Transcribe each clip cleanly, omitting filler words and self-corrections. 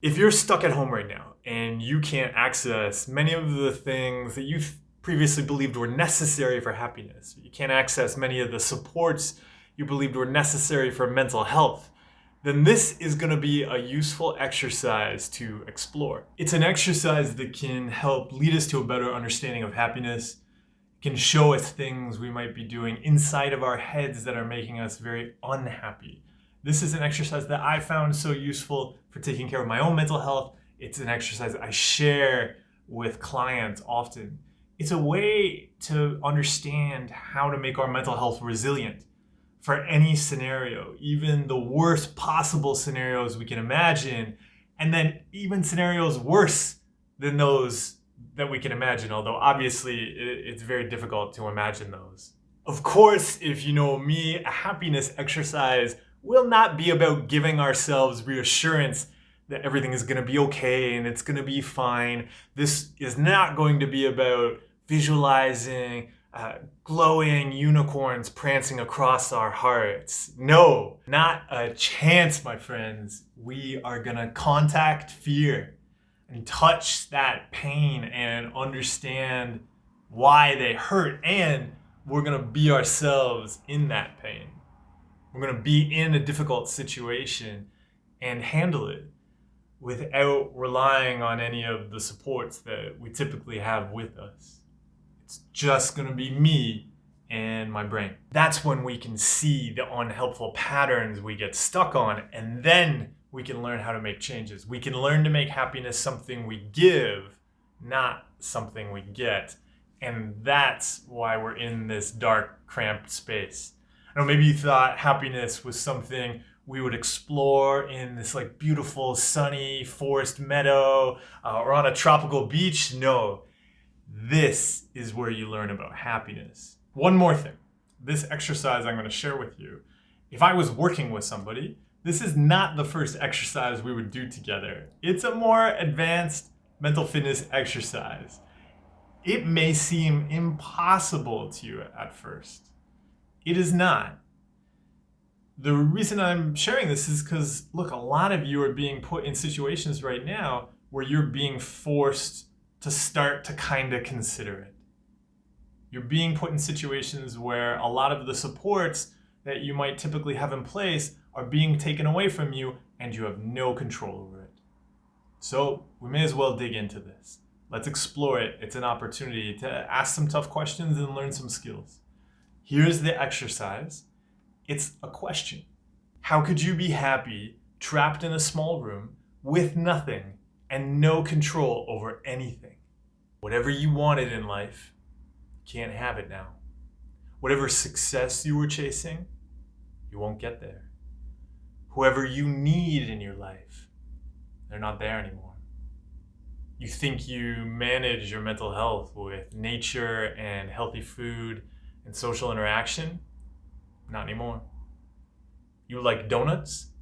If you're stuck at home right now and you can't access many of the things that you previously believed were necessary for happiness, you can't access many of the supports you believed were necessary for mental health, then this is going to be a useful exercise to explore. It's an exercise that can help lead us to a better understanding of happiness, can show us things we might be doing inside of our heads that are making us very unhappy. This is an exercise that I found so useful for taking care of my own mental health. It's an exercise I share with clients often. It's a way to understand how to make our mental health resilient for any scenario, even the worst possible scenarios we can imagine, and then even scenarios worse than those that we can imagine, although obviously it's very difficult to imagine those. Of course, if you know me, a happiness exercise will not be about giving ourselves reassurance that everything is going to be okay and it's going to be fine. This is not going to be about visualizing glowing unicorns prancing across our hearts. No, not a chance, my friends. We are going to contact fear and touch that pain and understand why they hurt, and we're going to be ourselves in that pain. We're going to be in a difficult situation and handle it without relying on any of the supports that we typically have with us. It's just going to be me and my brain. That's when we can see the unhelpful patterns we get stuck on, and then we can learn how to make changes. We can learn to make happiness something we give, not something we get. And that's why we're in this dark, cramped space. I know maybe you thought happiness was something we would explore in this like beautiful sunny forest meadow or on a tropical beach. No, this is where you learn about happiness. One more thing, this exercise I'm going to share with you. If I was working with somebody, this is not the first exercise we would do together. It's a more advanced mental fitness exercise. It may seem impossible to you at first. It is not. The reason I'm sharing this is because, look, a lot of you are being put in situations right now where you're being forced to start to kind of consider it. You're being put in situations where a lot of the supports that you might typically have in place are being taken away from you and you have no control over it. So we may as well dig into this. Let's explore it. It's an opportunity to ask some tough questions and learn some skills. Here's the exercise. It's a question. How could you be happy trapped in a small room with nothing and no control over anything? Whatever you wanted in life, you can't have it now. Whatever success you were chasing, you won't get there. Whoever you need in your life, they're not there anymore. You think you manage your mental health with nature and healthy food and social interaction? Not anymore. You like donuts?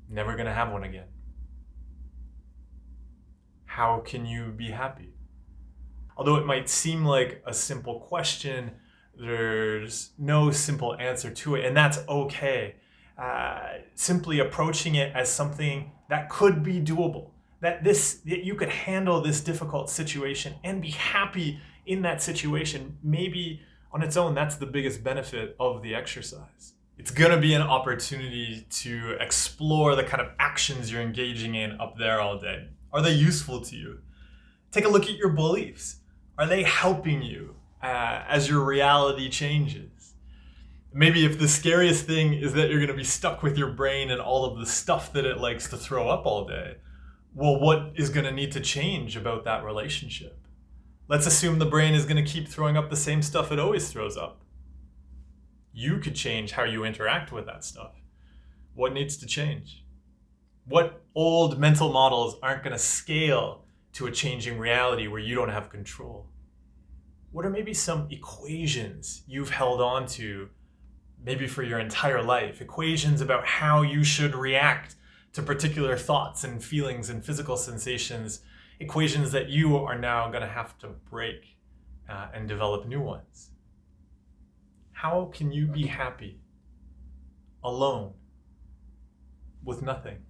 Never gonna have one again. How can you be happy? Although it might seem like a simple question, there's no simple answer to it, and that's okay. Simply approaching it as something that could be doable, that you could handle this difficult situation and be happy in that situation, maybe on its own, that's the biggest benefit of the exercise. It's gonna be an opportunity to explore the kind of actions you're engaging in up there all day. Are they useful to you? Take a look at your beliefs. Are they helping you as your reality changes? Maybe if the scariest thing is that you're gonna be stuck with your brain and all of the stuff that it likes to throw up all day, well, what is gonna need to change about that relationship? Let's assume the brain is going to keep throwing up the same stuff it always throws up. You could change how you interact with that stuff. What needs to change? What old mental models aren't going to scale to a changing reality where you don't have control? What are maybe some equations you've held on to, maybe for your entire life? Equations about how you should react to particular thoughts and feelings and physical sensations. Equations that you are now going to have to break and develop new ones. How can you be happy alone with nothing?